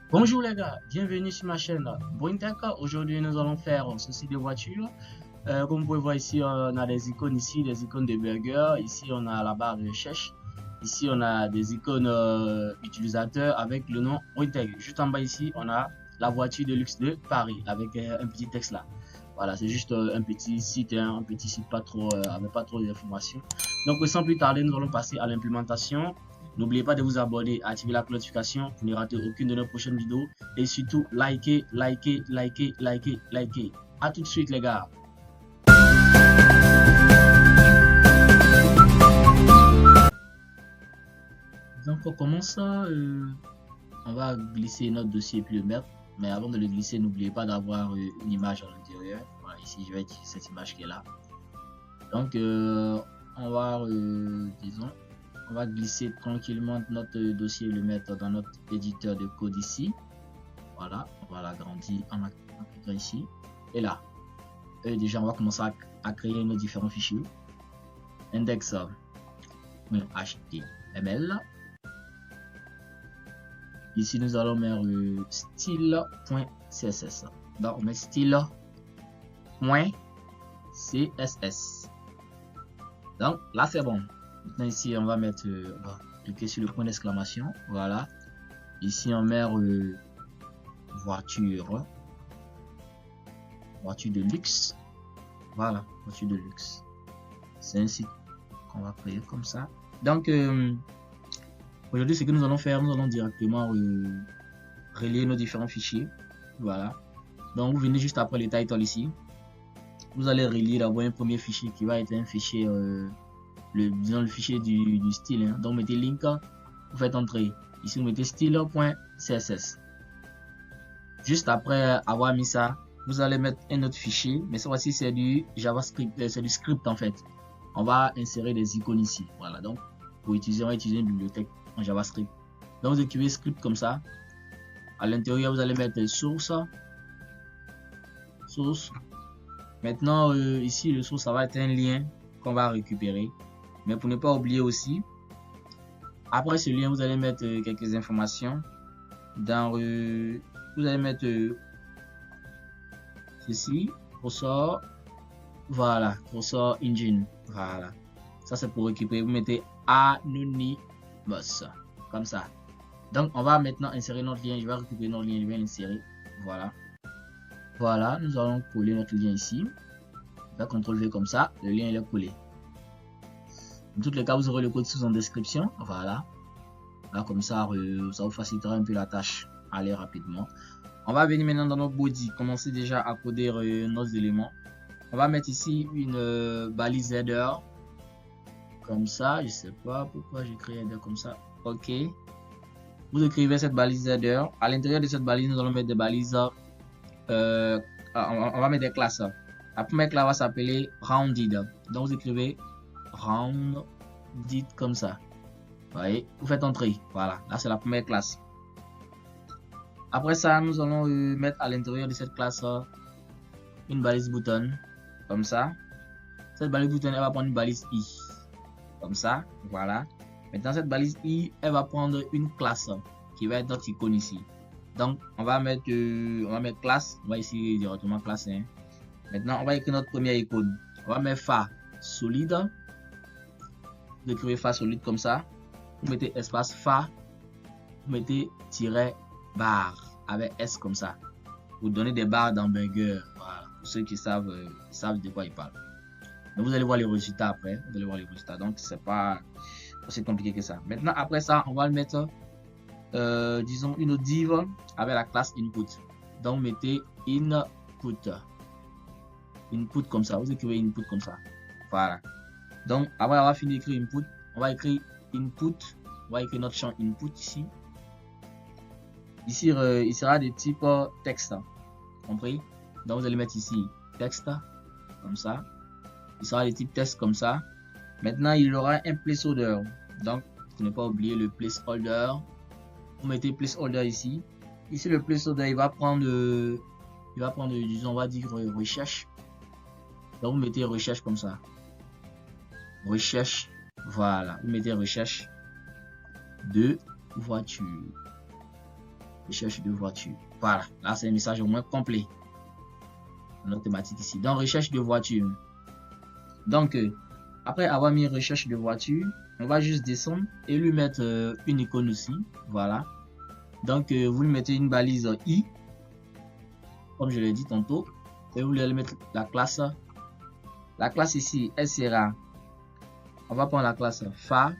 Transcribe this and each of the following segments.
Bonjour les gars, bienvenue sur ma chaîne Bointech. Aujourd'hui nous allons faire ceci de voitures. Comme vous pouvez voir ici, on a des icônes ici, des icônes de burger. Ici on a la barre de recherche. Ici on a des icônes utilisateurs avec le nom Bointech. Juste en bas ici on a la voiture de luxe de Paris avec un petit texte là. Voilà, c'est juste un petit site, un petit site pas trop, avec pas trop d'informations. Donc sans plus tarder, nous allons passer à l'implémentation. N'oubliez pas de vous abonner, activer la notification pour ne rater aucune de nos prochaines vidéos. Et surtout, likez, likez, likez, likez, likez. A tout de suite les gars. Donc on commence, on va glisser notre dossier et puis le mettre. Mais avant de le glisser, n'oubliez pas d'avoir une image à l'intérieur. Voilà, ici je vais utiliser cette image qui est là. Donc on va, disons, on va glisser tranquillement notre dossier et le mettre dans notre éditeur de code ici. Voilà, on va l'agrandir en cliquant ici. Et là, déjà, on va commencer à créer nos différents fichiers. Index.html. Ici, nous allons mettre style.css. Donc, on met style.css. Donc, là, c'est bon. Maintenant, ici, on va mettre, on va cliquer sur le point d'exclamation. Voilà. Ici, on met voiture de luxe. Voilà, voiture de luxe. C'est un site qu'on va créer comme ça. Donc, aujourd'hui, ce que nous allons faire, nous allons directement relier nos différents fichiers. Voilà. Donc, vous venez juste après le title ici. Vous allez relier d'abord un premier fichier qui va être un fichier, disons le fichier du style. Hein. Donc, mettez link, vous faites entrer. Ici, vous mettez style.css. Juste après avoir mis ça, vous allez mettre un autre fichier, mais cette fois-ci c'est du JavaScript, c'est du script en fait. On va insérer des icônes ici. Voilà, donc pour utiliser, on va utiliser une bibliothèque en JavaScript. Donc vous écrivez script comme ça. À l'intérieur, vous allez mettre source. Maintenant, ici, le source, ça va être un lien qu'on va récupérer. Mais pour ne pas oublier aussi, après ce lien, vous allez mettre quelques informations. Dans vous allez mettre ceci, cursor, voilà, cursor engine, voilà. Ça c'est pour récupérer, vous mettez anonymous, comme ça. Donc on va maintenant insérer notre lien, je vais récupérer notre lien, je vais l'insérer, voilà. Voilà, nous allons coller notre lien ici. Je vais CTRL V comme ça, le lien est collé. Dans tous les cas, vous aurez le code sous en description, voilà. Là, comme ça, ça vous facilitera un peu la tâche, aller rapidement. On va venir maintenant dans notre body, commencer déjà à coder nos éléments. On va mettre ici une balise header, comme ça, je sais pas pourquoi j'ai créé header comme ça, ok. Vous écrivez cette balise header, à l'intérieur de cette balise, nous allons mettre des balises, on va mettre des classes. La première classe va s'appeler rounded, donc vous écrivez rounded comme ça. Vous voyez, vous faites entrer, voilà, là c'est la première classe. Après ça, nous allons mettre à l'intérieur de cette classe une balise button, comme ça. Cette balise button, elle va prendre une balise i, comme ça, voilà. Maintenant, cette balise i, elle va prendre une classe qui va être notre icône ici. Donc, on va mettre classe, on va ici directement classe. Hein. Maintenant, on va écrire notre première icône. On va mettre fa solide. Vous écrivez fa solide comme ça. Vous mettez espace fa, vous mettez tiret barre avec S comme ça. Vous donnez des barres dans Burger. Voilà. Pour ceux qui savent de quoi ils parlent. Donc vous allez voir les résultats après. Vous allez voir les résultats. Donc c'est pas aussi compliqué que ça. Maintenant après ça, on va le mettre, disons une autre div avec la classe input. Donc mettez input. Input comme ça. Vous écrivez input comme ça. Voilà. Donc après avoir fini d'écrire input, on va écrire input. On va écrire notre champ input ici. Ici, il sera de type texte, compris? Donc, vous allez mettre ici texte, comme ça. Il sera de type texte, comme ça. Maintenant, il aura un placeholder. Donc, pour ne pas oublier le placeholder, vous mettez placeholder ici. Ici, le placeholder, il va prendre, disons, on va dire recherche. Donc, vous mettez recherche comme ça. Recherche, voilà. Vous mettez recherche de voiture. recherche de voiture. Voilà, là c'est un message au moins complet. Notre thématique ici. Donc, recherche de voiture. Donc, après avoir mis recherche de voiture, on va juste descendre et lui mettre une icône aussi. Voilà. Donc, vous lui mettez une balise I, comme je l'ai dit tantôt, et vous allez mettre la classe. La classe ici, elle sera, on va prendre la classe Fa.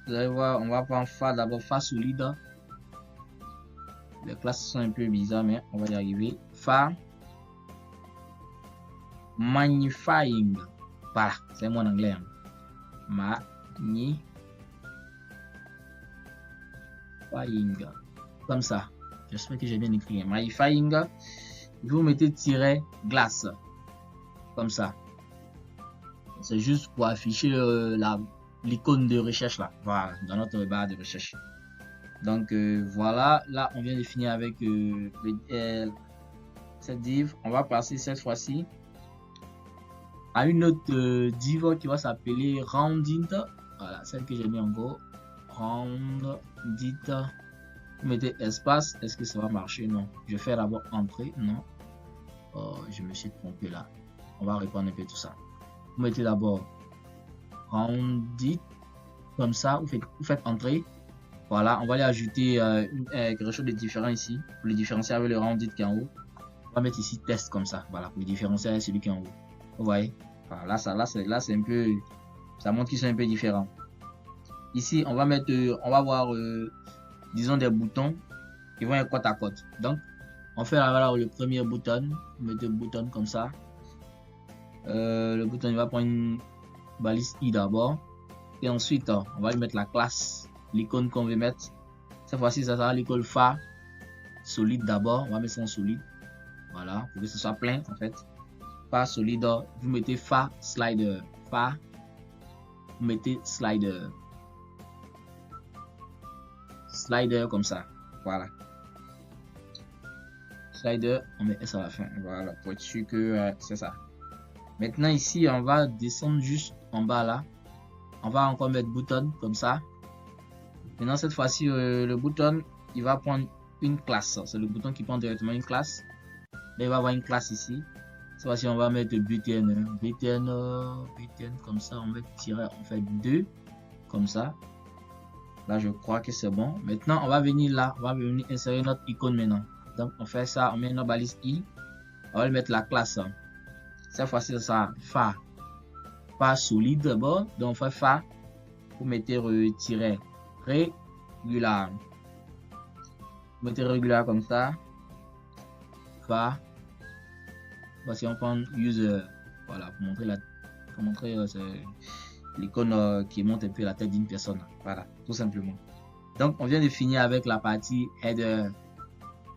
Vous allez voir, on va prendre Fa d'abord, Fa solide. Les classes sont un peu bizarres, mais on va y arriver. Fa Magnifying. Voilà, c'est mon anglais. Magnifying. Comme ça. J'espère que j'ai bien écrit. Magnifying. Vous mettez tiret glace. Comme ça. C'est juste pour afficher l'icône de recherche là. Voilà, dans notre barre de recherche. Donc voilà, là on vient de finir avec cette div. On va passer cette fois-ci à une autre div qui va s'appeler Rounded. Voilà, celle que j'ai mis en gros. Rounded. Vous mettez espace. Est-ce que ça va marcher? Non. Je fais d'abord entrée. Non. Oh, je me suis trompé là. On va répondre un peu tout ça. Vous mettez d'abord Rounded. Comme ça, vous faites entrée. Voilà, on va aller ajouter quelque chose de différent ici. Pour le différencier avec le Rounded qui est en haut. On va mettre ici test comme ça. Voilà, pour le différencier avec celui qui est en haut. Vous voyez? Voilà, là c'est un peu. Ça montre qu'ils sont un peu différents. Ici, on va mettre. On va voir, disons, des boutons qui vont être côte à côte. Donc, on fait alors le premier bouton. On met le bouton comme ça. Le bouton, il va prendre une balise I d'abord. Et ensuite, on va lui mettre la classe. L'icône qu'on veut mettre. Cette fois-ci, ça sera l'icône Fa solide d'abord. On va mettre ça en solide. Voilà, pour que ce soit plein en fait. Fa solide, vous mettez Fa slider. Fa, vous mettez slider. Slider comme ça. Voilà. Slider, on met S à la fin. Voilà, pour être sûr que c'est ça. Maintenant ici, on va descendre juste en bas là. On va encore mettre bouton comme ça. Maintenant cette fois-ci, le bouton, il va prendre une classe. C'est le bouton qui prend directement une classe. Là, il va avoir une classe ici. Cette fois-ci, on va mettre button. Button comme ça. On va tirer, on fait 2 comme ça. Là, je crois que c'est bon. Maintenant, on va venir là. On va venir insérer notre icône maintenant. Donc, on fait ça. On met notre balise I. On va mettre la classe. Cette fois-ci, ça sera Fa. Fa solide d'abord. Donc, on fait Fa. Vous mettez tirer régular. Vous mettez régular comme ça. Fa. Voici, on prend user. Voilà, pour montrer l'icône qui montre un peu la tête d'une personne. Voilà, tout simplement. Donc, on vient de finir avec la partie header.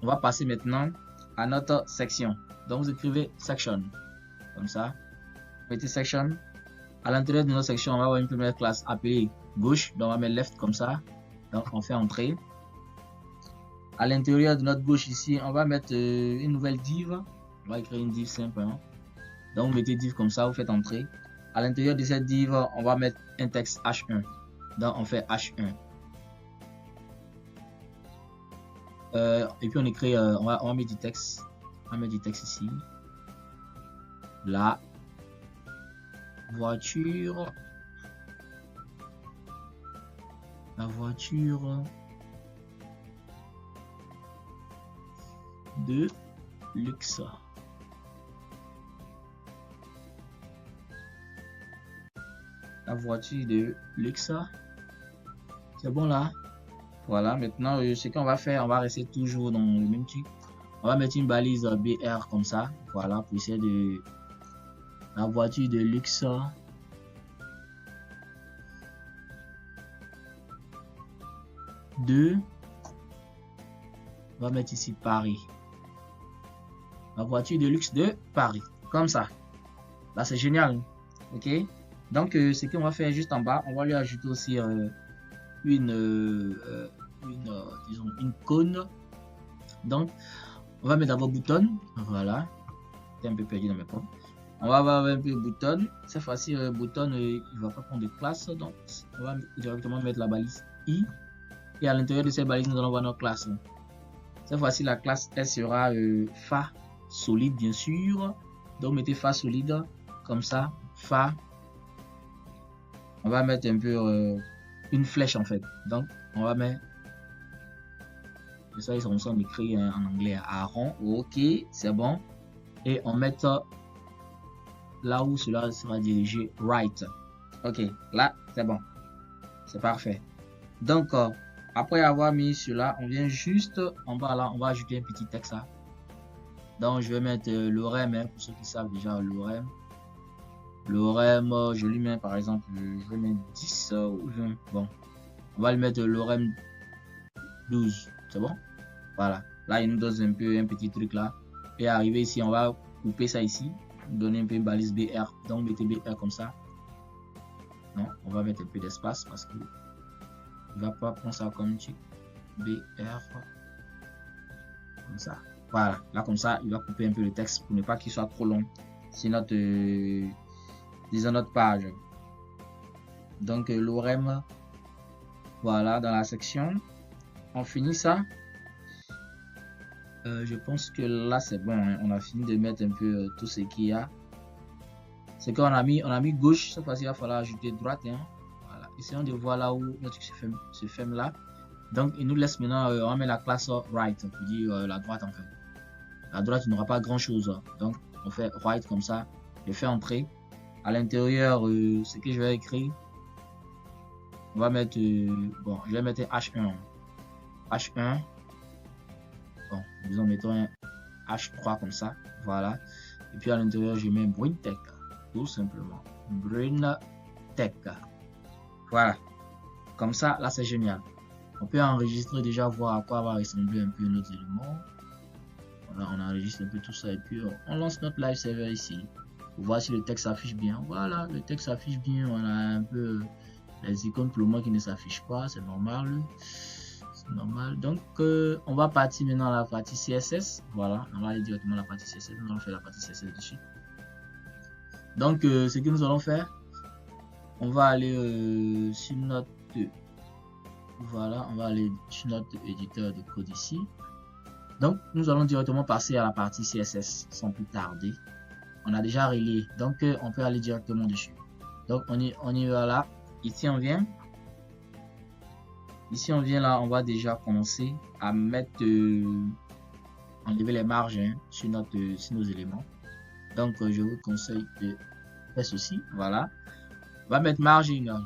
On va passer maintenant à notre section. Donc, vous écrivez section. Comme ça. Vous mettez section. À l'intérieur de notre section, on va avoir une première classe appelée gauche. Donc, on va mettre left comme ça. Donc, on fait entrer. À l'intérieur de notre gauche ici, on va mettre une nouvelle div. On va écrire une div simplement. Donc, vous mettez div comme ça, vous faites entrer. À l'intérieur de cette div, on va mettre un texte H1. Donc, on fait H1. Et puis, on écrit, on va mettre du texte. On va mettre du texte ici. La voiture. La voiture de luxe. La voiture de luxe. C'est bon là. Voilà, maintenant ce qu'on va faire, on va rester toujours dans le même truc. On va mettre une balise BR comme ça. Voilà, pour essayer de la voiture de luxe. On va mettre ici Paris. La voiture de luxe de Paris. Comme ça. Là, c'est génial. Ok. Donc, ce qu'on va faire juste en bas, on va lui ajouter aussi disons une cône. Donc, on va mettre d'abord bouton. Voilà. C'est un peu perdu dans mes points. On va avoir un peu bouton. Cette fois-ci, bouton, il va pas prendre de classe. Donc, on va directement mettre la balise I. Et à l'intérieur de cette balise, nous allons voir notre classe. Cette fois-ci, la classe, elle sera Fa solide, bien sûr. Donc, mettez Fa solide, comme ça, Fa. On va mettre un peu une flèche, en fait. Donc, on va mettre... Ça, ils sont écrits en anglais, Aaron. Ok, c'est bon. Et on met là où cela sera dirigé, right. Ok, là, c'est bon. C'est parfait. Donc, après avoir mis cela, on vient juste en bas là, on va ajouter un petit texte là. Donc, je vais mettre l'orème, hein, pour ceux qui savent déjà l'orème. L'orème, je lui mets par exemple, je vais mettre 10 ou 20. Bon, on va lui mettre l'orème 12. C'est bon? Voilà. Là, il nous donne un peu un petit truc là. Et arrivé ici, on va couper ça ici. Donner un peu une balise BR. Donc, mettez BR comme ça. Non, on va mettre un peu d'espace parce que il va pas prendre ça comme tu BR comme ça. Voilà, là comme ça, il va couper un peu le texte pour ne pas qu'il soit trop long. C'est notre disons notre page. Donc l'orème, voilà, dans la section. On finit ça. Je pense que là c'est bon, hein. On a fini de mettre un peu tout ce qu'il y a. C'est qu'on a mis gauche, cette fois-ci il va falloir ajouter droite, hein. Voilà. Essayons de voir là où notre truc se ferme là. Donc il nous laisse maintenant, on met la classe right pour dire la droite en fait. La droite il n'aura pas grand chose, donc on fait right comme ça. Je fais entrer. À l'intérieur, ce que je vais écrire, on va mettre, bon, je vais mettre H1. H1. Bon, disons mettons un H3 comme ça, voilà. Et puis à l'intérieur, je mets BrainTech, tout simplement. BrainTech. Voilà. Comme ça, là c'est génial. On peut enregistrer déjà, voir à quoi va ressembler un peu nos éléments. Voilà, on enregistre un peu tout ça et puis on lance notre live server ici. Pour voir si le texte s'affiche bien. Voilà, le texte s'affiche bien. On a un peu les icônes pour le moment qui ne s'affichent pas, c'est normal. C'est normal. Donc, on va partir maintenant à la partie CSS. Voilà, on va aller directement à la partie CSS. Nous allons faire la partie CSS dessus. Donc, ce que nous allons faire, on va aller sur notre... Voilà, on va aller sur notre éditeur de code ici. Donc, nous allons directement passer à la partie CSS sans plus tarder. On a déjà relié, donc on peut aller directement dessus. Donc, on y va là. Ici, on vient. Ici, on vient là. On va déjà commencer à mettre, enlever les marges, hein, sur nos éléments. Donc, je vous conseille de faire ceci. Voilà. On va mettre margin.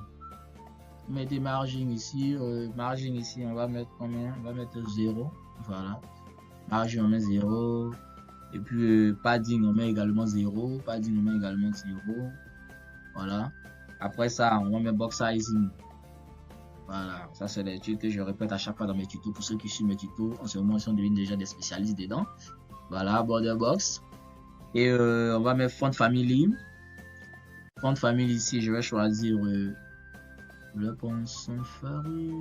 Mettez margin ici. Margin ici, on va mettre combien? On va mettre 0. Voilà. Margin, on met 0. Et puis padding, on met également 0. Padding, on met également 0. Voilà. Après ça, on va mettre box sizing. Voilà. Ça, c'est des trucs que je répète à chaque fois dans mes tutos. Pour ceux qui suivent mes tutos, en ce moment, ils sont devenus déjà des spécialistes dedans. Voilà, border box. Et on va mettre font family. Font family ici, je vais choisir le Ponson Fari.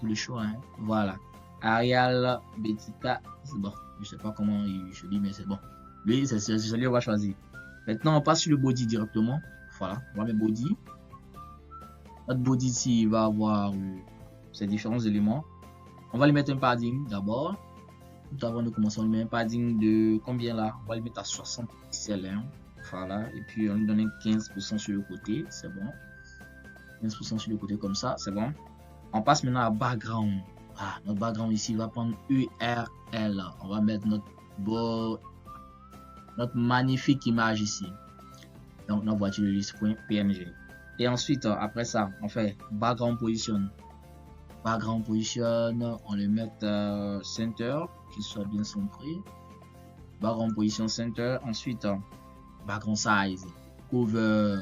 Le choix, hein. Voilà. Arial Betita, c'est bon. Je sais pas comment je dis, mais c'est bon. Lui, c'est celui qu'on va choisir. Maintenant, on passe sur le body directement. Voilà, on va mettre body. Notre body ici, il va avoir ces différents éléments. On va lui mettre un padding d'abord. Tout avant de commencer, on lui met un padding de combien là? On va le mettre à 60 pixels. Hein. Voilà, et puis on lui donne 15% sur le côté, c'est bon. 15% sur le côté comme ça, c'est bon. On passe maintenant à background. Ah, notre background ici va prendre URL. On va mettre notre magnifique image ici. Donc notre voiture de liste.png. Et ensuite, après ça, on fait background position. Background position, on le met center, qu'il soit bien centré. Background position center. Ensuite, background size, cover.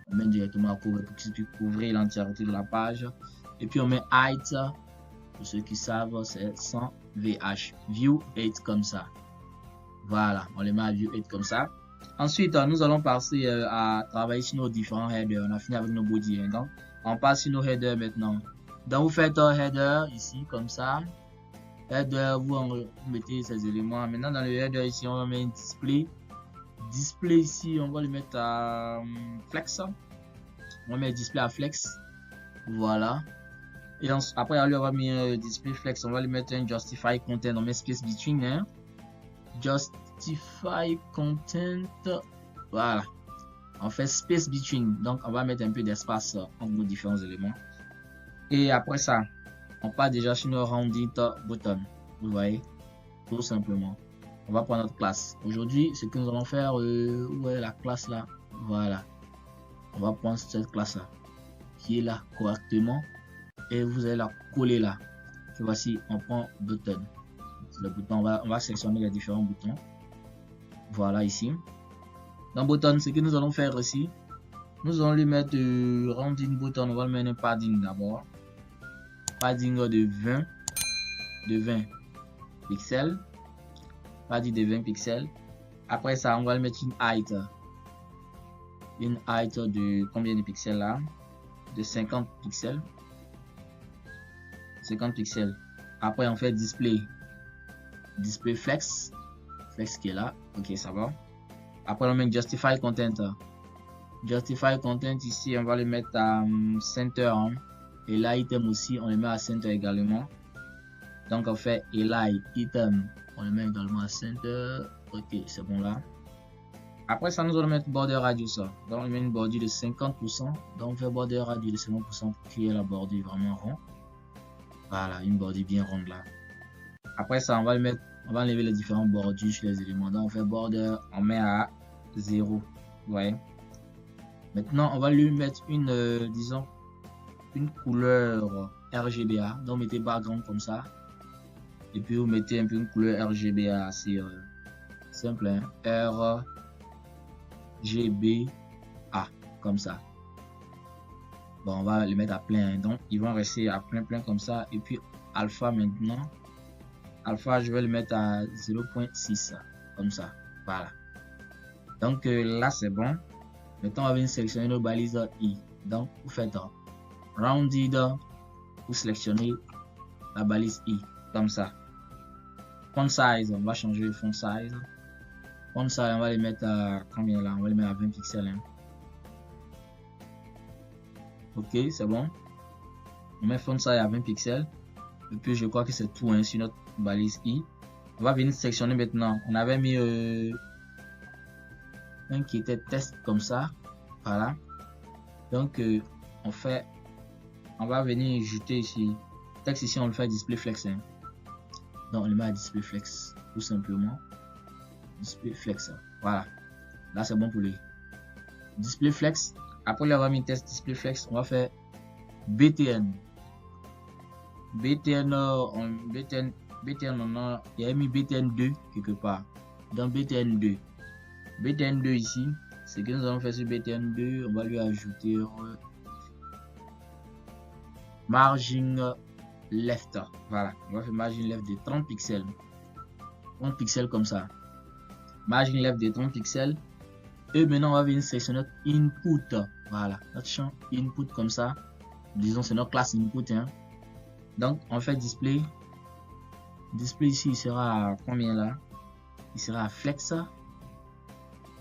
On met directement à cover pour qu'il puisse couvrir l'entièreté de la page. Et puis on met height. Pour ceux qui savent, c'est 100 VH. View 8 comme ça. Voilà, on les met à view 8 comme ça. Ensuite, nous allons passer à travailler sur nos différents headers. On a fini avec nos body. Hein, donc, on passe sur nos headers maintenant. Donc, vous faites un header ici, comme ça. Header, vous mettez ces éléments. Maintenant, dans le header ici, on va mettre un display. Display ici, on va le mettre à flex. On va mettre display à flex. Voilà. Et après, on lui a mis un display flex. On va lui mettre un justify content. On met space between. Hein. Justify content. Voilà. On fait space between. Donc, on va mettre un peu d'espace entre nos différents éléments. Et après ça, on part déjà sur nos rounded button. Vous voyez, tout simplement. On va prendre notre classe. Aujourd'hui, ce que nous allons faire, où est la classe là? Voilà. On va prendre cette classe là, qui est là correctement. Et vous allez la coller là. Et voici, on prend button. Le bouton, on va sélectionner les différents boutons. Voilà ici. Dans button, ce que nous allons faire ici, nous allons lui mettre rounding button. On va le mettre un padding d'abord. Padding de 20 pixels. Padding de 20 pixels. Après ça, on va le mettre une height. Une height de combien de pixels là? De 50 pixels. 50 pixels. Après, on fait display flex. Flex qui est là. Ok, ça va. Après, on met justify content. Justify content ici, on va le mettre à center. Hein. Et là, item aussi, on le met à center également. Donc, on fait elite item. On le met également à center. Ok, c'est bon là. Après ça, nous allons mettre border radius. Donc, on met une bordure de 50%. Donc, on fait border radius de 50% pour créer la bordure vraiment rond. Voilà, une bordure bien ronde là. Après ça, on va enlever les différents bordures sur les éléments. Donc, on fait border, on met à 0. Vous voyez. Maintenant, on va lui mettre une, disons, une couleur RGBA. Donc, mettez background comme ça. Et puis, vous mettez un peu une couleur RGBA assez simple. Hein? RGBA, comme ça. Bon, on va les mettre à plein. Donc, ils vont rester à plein comme ça. Et puis, alpha maintenant. Alpha, je vais le mettre à 0.6. Comme ça. Voilà. Donc, là, c'est bon. Maintenant, on va venir sélectionner nos balises I. Donc, vous faites rounded. Vous sélectionnez la balise I. Comme ça. Font size, on va changer le font size. Font size, on va les mettre à combien là? On va les mettre à 20 pixels. Hein. Ok, c'est bon. On met font size à 20 pixels. Et puis je crois que c'est tout hein, sur notre balise I. On va venir sélectionner maintenant. On avait mis un qui était test comme ça. Voilà. Donc on va venir ajouter ici. Texte ici, on le fait display flex. Hein. Donc on le met à display flex. Tout simplement. Display flex. Voilà. Là c'est bon pour lui. Display flex. Après avoir mis test display flex, on va faire BTN. BTN, il y a mis BTN2 quelque part. Dans BTN2. BTN2 ici, ce que nous allons faire sur BTN2, on va lui ajouter margin left. Voilà, on va faire margin left de 30 pixels. 30 pixels comme ça. Margin left de 30 pixels. Et maintenant, on va venir sélectionner notre input. Voilà, notre champ input comme ça. Disons, c'est notre classe input. Hein. Donc, on fait display. Display ici, il sera à combien là? Il sera à flex.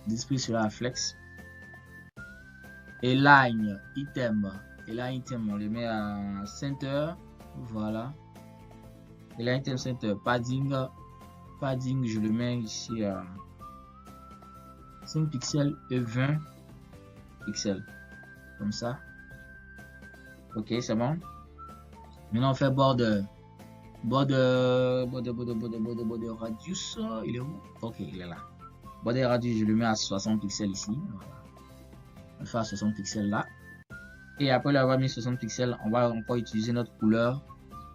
Display sera à flex. Et line item. Et là, item, on le met à center. Voilà. Et là, item center. Padding. Padding, je le mets ici à 5 pixels et 20 pixels. Comme ça. Ok, c'est bon. Maintenant, on fait border. Border radius. Il est où? Ok, il est là. Border radius, je le mets à 60 pixels ici. Voilà. On fait à 60 pixels là. Et après l'avoir mis 60 pixels, on va encore utiliser notre couleur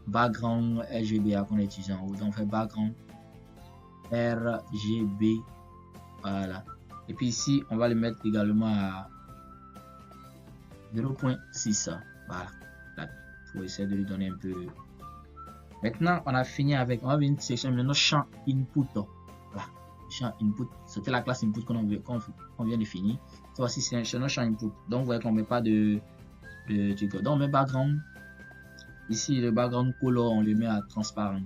background RGBA qu'on a utilisé en haut. Donc, on fait background RGB. Voilà. Et puis ici, on va le mettre également à 0.6. Voilà. Là, pour essayer de lui donner un peu. Maintenant, on a fini avec. On va venir sélectionner notre champ input. Voilà. Champ input. C'était la classe input qu'on vient de finir. Ça voici, c'est notre champ input. Donc, vous voyez qu'on ne met pas de donc, on met background. Ici, le background color, on le met à transparent.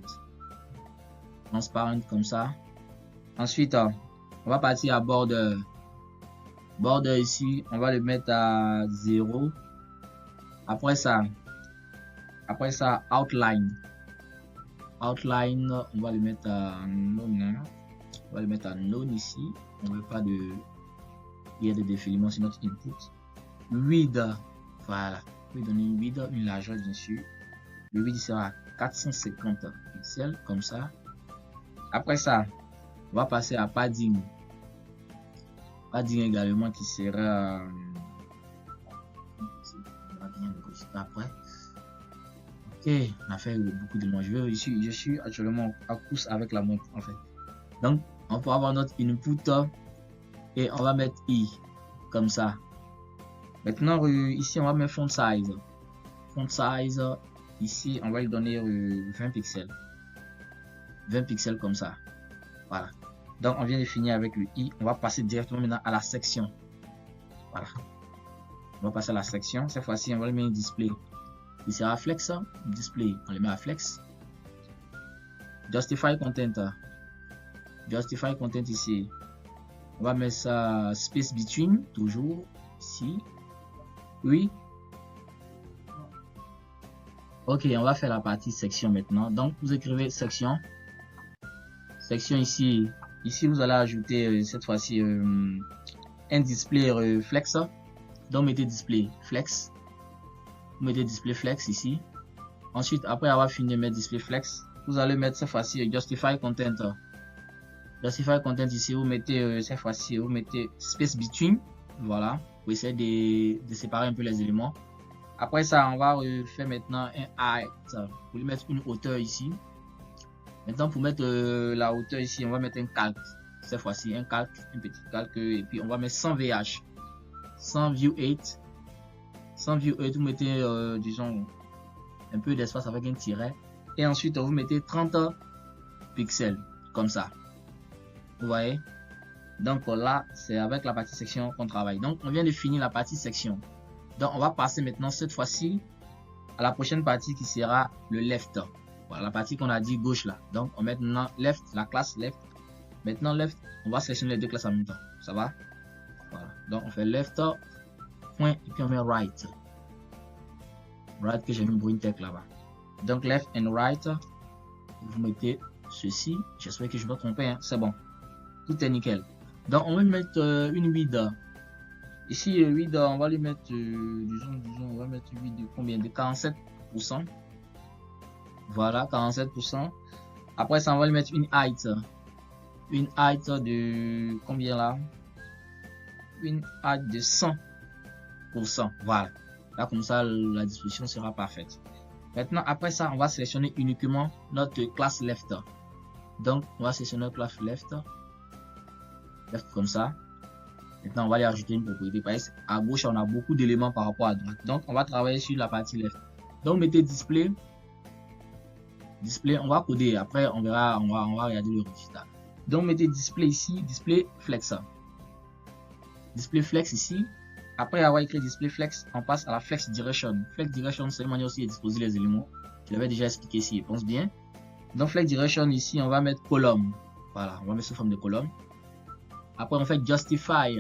Transparent comme ça. Ensuite, on va partir à border. Border ici, on va le mettre à 0. Après ça, Après ça, outline. Outline, on va le mettre à non. On va le mettre à non ici. On ne veut pas de il y a des défilements sur notre input. Width, voilà. On peut donner une width, une largeur bien sûr. Le width sera à 450 pixels comme ça. Après ça, on va passer à padding. Padding également qui sera après. Ok, on a fait beaucoup d'éléments. Je suis actuellement à course avec la montre en fait. Donc, on peut avoir notre input et on va mettre i comme ça. Maintenant, ici, on va mettre font size. Font size, ici, on va lui donner 20 pixels. 20 pixels comme ça. Voilà. Donc, on vient de finir avec le i. On va passer directement maintenant à la section. Voilà. On va passer à la section. Cette fois-ci, on va le mettre en display. Il sera flex. Display, on le met à flex. Justify content. Justify content ici. On va mettre ça space between, toujours ici. Oui. Ok, on va faire la partie section maintenant. Donc, vous écrivez section. Section ici. Ici, vous allez ajouter cette fois-ci un display flex. Donc, mettez display flex. Vous mettez display flex ici. Ensuite, après avoir fini de mettre display flex, vous allez mettre cette fois-ci justify content. Justify content ici, vous mettez cette fois-ci, vous mettez space between. Voilà. Vous essayez de séparer un peu les éléments. Après ça, on va faire maintenant un height. Vous lui mettre une hauteur ici. Maintenant, pour mettre la hauteur ici, on va mettre un calque. Cette fois-ci, un calque, un petit calque. Et puis, on va mettre 100 VH. 100 view 8. 100 view 8, vous mettez, disons, un peu d'espace avec un tiret. Et ensuite, vous mettez 30 pixels. Comme ça. Vous voyez? Donc là, c'est avec la partie section qu'on travaille. Donc, on vient de finir la partie section. Donc, on va passer maintenant, cette fois-ci, à la prochaine partie qui sera le left. Voilà, la partie qu'on a dit gauche là. Donc, on met maintenant left, la classe left. Maintenant, left, on va sélectionner les deux classes en même temps. Ça va? Voilà. Donc, on fait left, point, et puis on met right. Right que j'ai mis pour une tech là-bas. Donc, left and right, vous mettez ceci. J'espère que je ne vais pas tromper, hein. C'est bon. Tout est nickel. Donc, on va mettre une width. Ici, width, on va lui mettre, disons, on va mettre une width de combien? De 47%. Voilà, 47%. Après ça, on va lui mettre une height. Une height de combien là? Une height de 100%. Voilà. Là, comme ça, la disposition sera parfaite. Maintenant, après ça, on va sélectionner uniquement notre classe left. Donc, on va sélectionner notre classe left. Left comme ça. Maintenant, on va aller ajouter une propriété. Parce qu'à gauche, on a beaucoup d'éléments par rapport à droite. Donc, on va travailler sur la partie left. Donc, mettez display. Display, on va coder. Après, on verra, on va regarder le résultat. Donc, mettez display ici, display flex. Display flex ici. Après avoir écrit display flex, on passe à la flex direction. Flex direction, c'est une manière aussi de disposer les éléments. Je l'avais déjà expliqué ici, je pense bien. Donc, flex direction ici, on va mettre column. Voilà, on va mettre sous forme de colonne. Après, on fait justify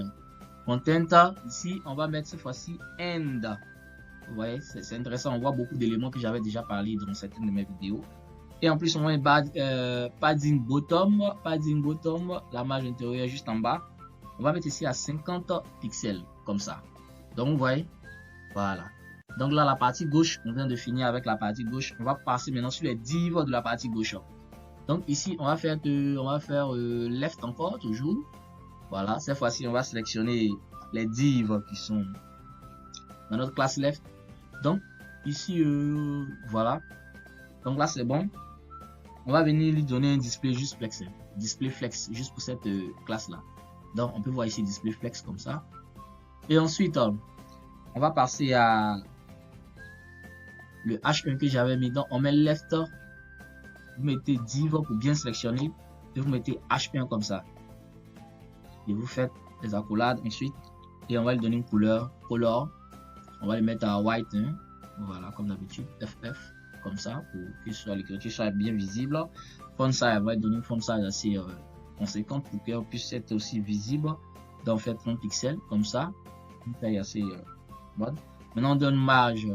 content. Ici, on va mettre cette fois-ci end. Vous voyez, c'est intéressant. On voit beaucoup d'éléments que j'avais déjà parlé dans certaines de mes vidéos. Et en plus, on va mettre padding bottom. Padding bottom, la marge intérieure juste en bas. On va mettre ici à 50 pixels, comme ça. Donc, vous voyez, voilà. Donc là, la partie gauche, on vient de finir avec la partie gauche. On va passer maintenant sur les divs de la partie gauche. Donc ici, on va faire left encore, toujours. Voilà, cette fois-ci, on va sélectionner les divs qui sont dans notre classe left. Donc, ici, voilà. Donc là, c'est bon. On va venir lui donner un display juste flex. Display flex, juste pour cette classe-là. Donc, on peut voir ici display flex comme ça. Et ensuite, on va passer à le H1 que j'avais mis. Donc, on met left. Vous mettez div pour bien sélectionner. Et vous mettez H1 comme ça. Et vous faites les accolades ensuite. Et on va lui donner une couleur. Color. On va le mettre à white. Hein. Voilà, comme d'habitude. FF. Comme ça. Pour que l'écriture soit bien visible. Font size. On va lui donner une font size assez conséquente pour qu'elle puisse être aussi visible. Donc, on fait 30 pixels. Comme ça. Une taille assez bonne. Maintenant, on donne marge.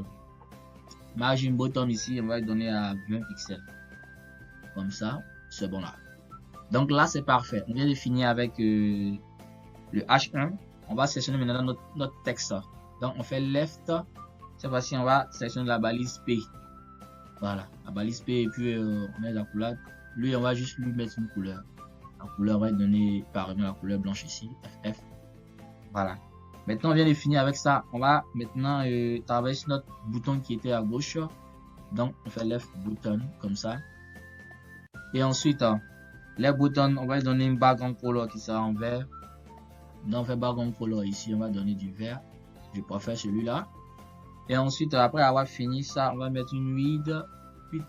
margin bottom ici, on va le donner à 20 pixels. Comme ça, c'est bon là. Donc là, c'est parfait. On vient de finir avec le H1. On va sélectionner maintenant notre texte. Donc, on fait left. Cette fois-ci, on va sélectionner la balise P. Voilà, la balise P. Et puis, on met la couleur. Lui, on va juste lui mettre une couleur. La couleur va donner par exemple la couleur blanche ici, FF. Voilà. Maintenant, on vient de finir avec ça. On va maintenant travailler sur notre bouton qui était à gauche. Donc, on fait left button comme ça. Et ensuite, les boutons, on va donner une background color qui sera en vert. Donc, on fait background color ici, on va donner du vert. Je préfère celui-là. Et ensuite, après avoir fini ça, on va mettre une width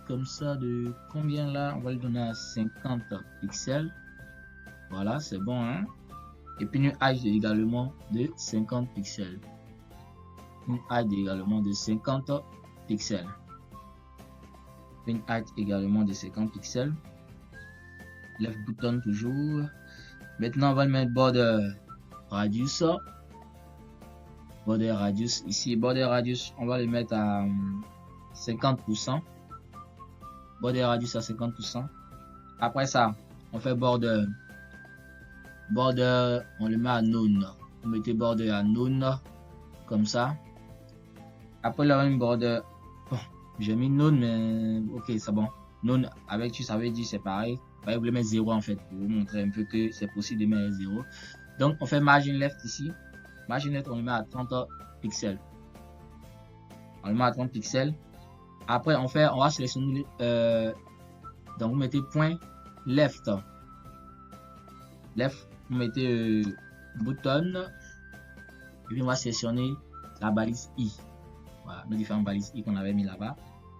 comme ça de combien là? On va le donner à 50 pixels. Voilà, c'est bon, hein? Et puis une height également de 50 pixels. Une height également de 50 pixels. Une height également de 50 pixels. Left button toujours. Maintenant, on va le mettre border radius. Border radius. Ici, border radius, on va le mettre à 50%. Border radius à 50%. Après ça, on fait border. Border, on le met à none. Vous mettez border à none. Comme ça. Après, là, une border. Bon, j'ai mis none, mais ok, c'est bon. None avec tu savais dire c'est pareil. Vous voulez mettre 0 en fait pour vous montrer un peu que c'est possible de mettre 0. Donc on fait margin left ici. Margin left on le met à 30 pixels. On le met à 30 pixels. Après on va sélectionner donc vous mettez point left. Left, vous mettez button. Et puis on va sélectionner la balise I. Voilà, nos différentes balises I qu'on avait mis là-bas.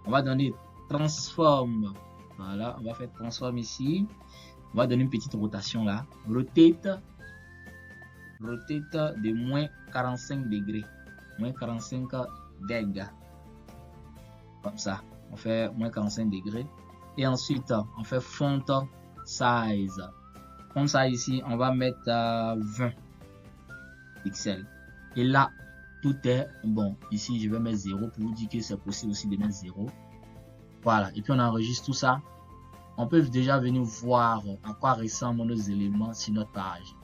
On va donner transform. Voilà, on va faire transform ici. On va donner une petite rotation là. Rotate de moins 45 degrés. Moins 45 degrés. Comme ça. On fait moins 45 degrés. Et ensuite, on fait font size. Font size ici, on va mettre à 20 pixels. Et là, tout est bon. Ici, je vais mettre 0 pour vous dire que c'est possible aussi de mettre 0. Voilà, et puis on enregistre tout ça. On peut déjà venir voir à quoi ressemblent nos éléments sur notre page.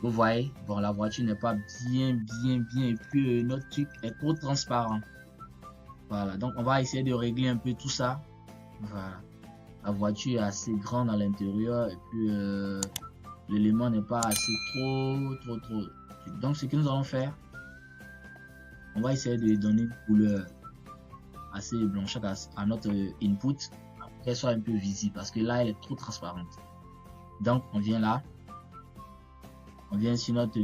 Vous voyez, bon, la voiture n'est pas bien, et puis notre truc est trop transparent. Voilà, donc on va essayer de régler un peu tout ça. Voilà, la voiture est assez grande à l'intérieur et puis l'élément n'est pas assez trop. Donc ce que nous allons faire, on va essayer de donner une couleur assez blanchâtre à notre input, qu'elle soit un peu visible parce que là elle est trop transparente. Donc on vient là, on vient sur notre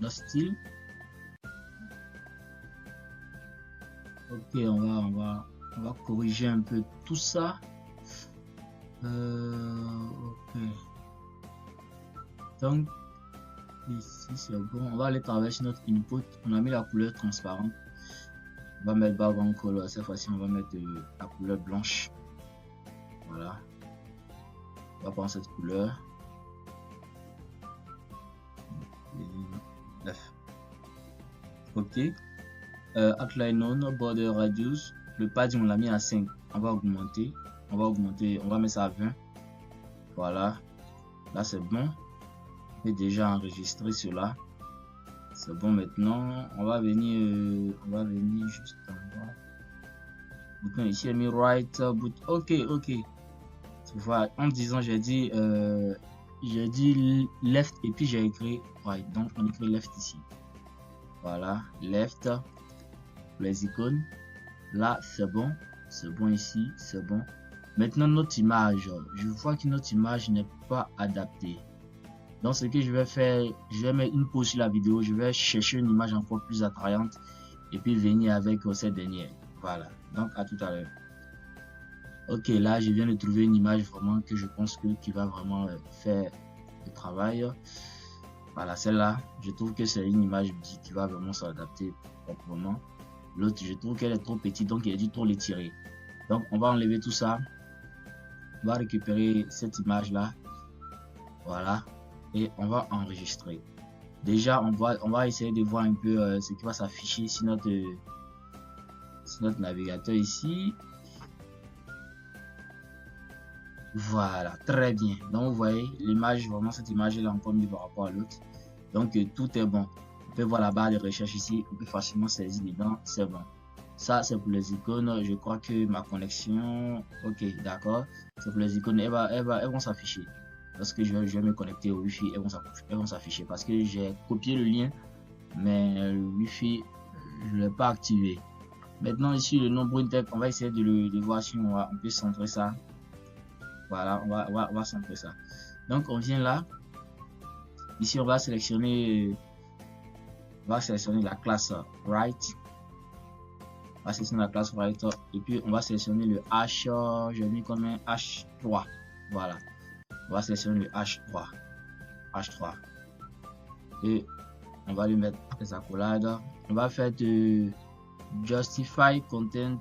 style. Ok, on va corriger un peu tout ça. Ok, donc ici c'est bon. On va aller travailler sur notre input. On a mis la couleur transparente. On va mettre background color. Cette fois-ci, on va mettre la couleur blanche. Voilà. On va prendre cette couleur. Ok. Outline on, border radius. Le padding, on l'a mis à 5. On va augmenter. On va mettre ça à 20. Voilà. Là, c'est bon. J'ai déjà enregistré cela. C'est bon maintenant. On va venir juste en bas. Bouton ici, mis right button. Ok. Tu vois, en disant, j'ai dit left et puis j'ai écrit right. Donc on écrit left ici. Voilà, left. Les icônes. Là, c'est bon ici, c'est bon. Maintenant notre image. Je vois que notre image n'est pas adaptée. Donc ce que je vais faire, je vais mettre une pause sur la vidéo, je vais chercher une image encore plus attrayante et puis venir avec cette dernière. Voilà, donc à tout à l'heure. Ok, là je viens de trouver une image vraiment que je pense qui va vraiment faire le travail. Voilà, celle-là, je trouve que c'est une image qui va vraiment s'adapter proprement. L'autre, je trouve qu'elle est trop petite, donc il a dû trop l'étirer. Donc on va enlever tout ça. On va récupérer cette image-là. Voilà. Et on va enregistrer. Déjà on va essayer de voir un peu ce qui va s'afficher sur C'est notre navigateur ici. Voilà, très bien. Donc vous voyez l'image, vraiment cette image est encore mieux par rapport à l'autre. Donc tout est bon. On peut voir la barre de recherche ici, on peut facilement saisir dedans, c'est bon. Ça c'est pour les icônes. Je crois que ma connexion, ok, d'accord. C'est pour les icônes, elles vont s'afficher. Lorsque je vais me connecter au Wi-Fi, elles vont s'afficher parce que j'ai copié le lien, mais le Wi-Fi je ne l'ai pas activé. Maintenant ici le nom BruinTech, on va essayer de voir si on peut centrer ça. Voilà, on va centrer ça. Donc on vient là. Ici on va sélectionner la classe Write. On va sélectionner la classe Write et puis on va sélectionner le H. J'ai mis comme un H3. Voilà. On va sélectionner le H3. Et on va lui mettre les accolades. On va faire de Justify Content.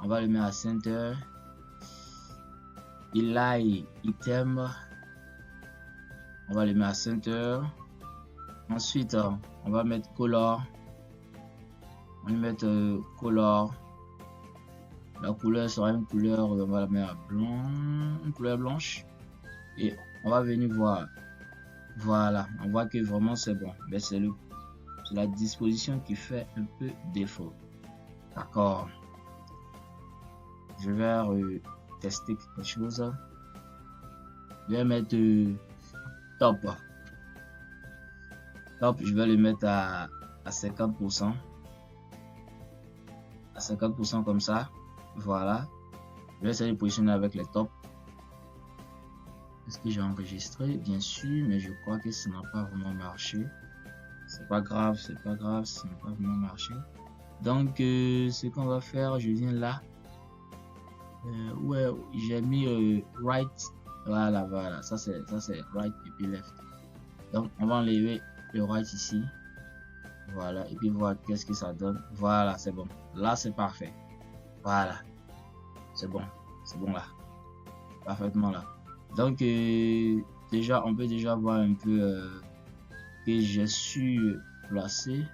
On va le mettre à Center. Align Item. On va le mettre à Center. Ensuite, on va mettre Color. On va mettre Color. La couleur sera une couleur, on va la mettre à blanc, une couleur blanche. Et on va venir voir. Voilà, on voit que vraiment c'est bon. Mais c'est la disposition qui fait un peu défaut. D'accord. Je vais tester quelque chose. Je vais mettre top. Top, je vais le mettre à 50%. À 50% comme ça. Voilà. Je vais essayer de positionner avec les tops. Est-ce que j'ai enregistré? Bien sûr, mais je crois que ça n'a pas vraiment marché. C'est pas grave, ça n'a pas vraiment marché. Donc, ce qu'on va faire, je viens là. Ouais, j'ai mis right. Voilà. Ça c'est right et puis left. Donc, on va enlever le right ici. Voilà, et puis voir qu'est-ce que ça donne. Voilà, c'est bon. Là, c'est parfait. Voilà, c'est bon là, parfaitement là. Donc déjà on peut déjà voir un peu que j'ai su placer.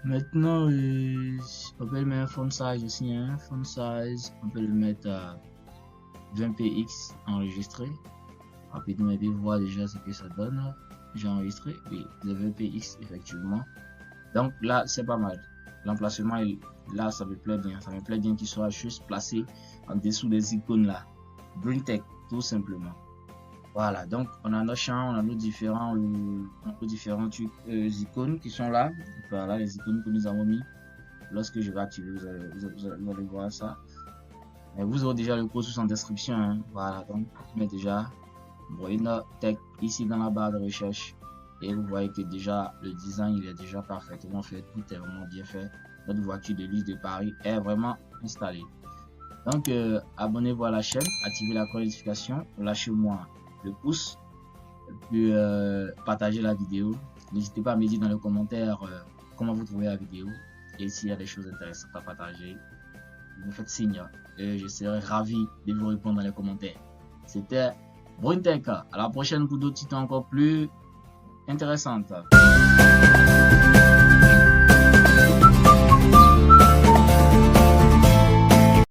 Maintenant on peut le mettre un font size aussi, hein, font size, on peut le mettre à 20 px enregistré rapidement et puis voir déjà ce que ça donne. J'ai enregistré, oui, 20 px effectivement. Donc là c'est pas mal. L'emplacement là, ça me plaît bien qu'il soit juste placé en dessous des icônes là. BruinTech, tout simplement. Voilà, donc on a nos champs, on a nos différentes icônes qui sont là. Voilà les icônes que nous avons mis. Lorsque je vais activer, vous allez voir ça. Mais vous aurez déjà le code sous en description. Hein. Voilà, donc je mets déjà BruinTech ici dans la barre de recherche. Et vous voyez que déjà le design il est déjà parfaitement fait, tout est vraiment bien fait. Notre voiture de luxe de Paris est vraiment installée. Donc abonnez-vous à la chaîne, activez la notification, lâchez-moi le pouce, et puis partagez la vidéo. N'hésitez pas à me dire dans les commentaires comment vous trouvez la vidéo et s'il y a des choses intéressantes à partager. Vous me faites signe et je serai ravi de vous répondre dans les commentaires. C'était BruinTech. À la prochaine pour d'autres titres encore plus intéressante.